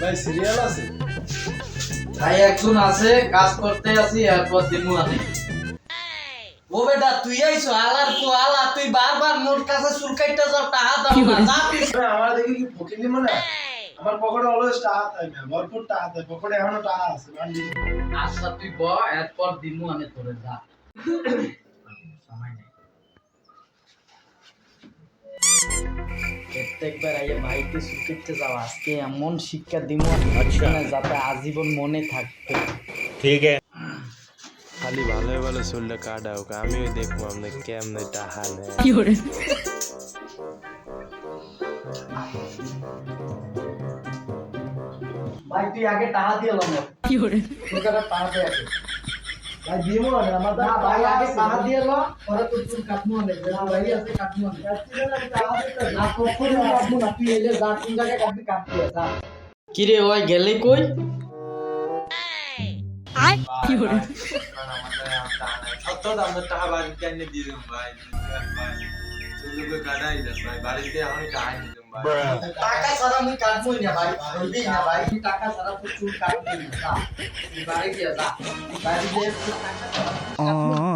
ভাই সিরিয়াল আছে? ভাই একজন আছে কাজ করতে আসি এরপর দিমু আনে। ও বেটা তুই আইছো আলার তো আলা তুই বারবার মোর কাছে সুরকাইতে যাও টাকা দাও না যাতিস। আমার দেখি কি ফকিনি মনে হয়? আমার পকেটে অলওয়েজ টাকা থাকে, ভরপুর টাকা থাকে, পকেটে এখনো টাকা আছে মানলি। আচ্ছা তুই ব এরপর দিমু আনে তোরে যা। সময় নেই। প্রত্যেকবার আইয়ে ভাইকে সুরকাইতে যাও আজকে এমন শিক্ষা দিমু আচ্ছা। না যাতে আজীবন মনে থাকবে। ঠিক है খালি ভালো ভালো চুলটা কাটাও আমিও দেখবো আপনি কেমনে টাহা নেয় ভাই তুই আগে টাকা দিয়ে লম কি করে তোর কাছে টাকা পেয়ে আছে ভাই দিমু না আমার না ভাই আগে টাকা দিয়ে ল পরে তো তুই কাটমু না, না ভাই আছে কাটমু না টাকা দিতে না কখনো কাটমু না তুই এলে যা কোন জায়গায় কাটবি কাটবি যা কি রে ওই গেলি কই কি করে সত্য আমাদের টাকা বাড়িতে এনে দিয়ে দেবো ভাই চুলগুলো কাটাই দেন ভাই বাড়িতে আমি টাকা দিয়ে দেবো ভাই টাকা ছাড়া আমি কাটবই না ভাই বলবি না ভাই তুই টাকা ছাড়া তো চুল কাটবি না যা তুই বাড়ি গিয়ে যা বাড়ি গিয়ে তুই টাকা ছাড়া কাটবি না।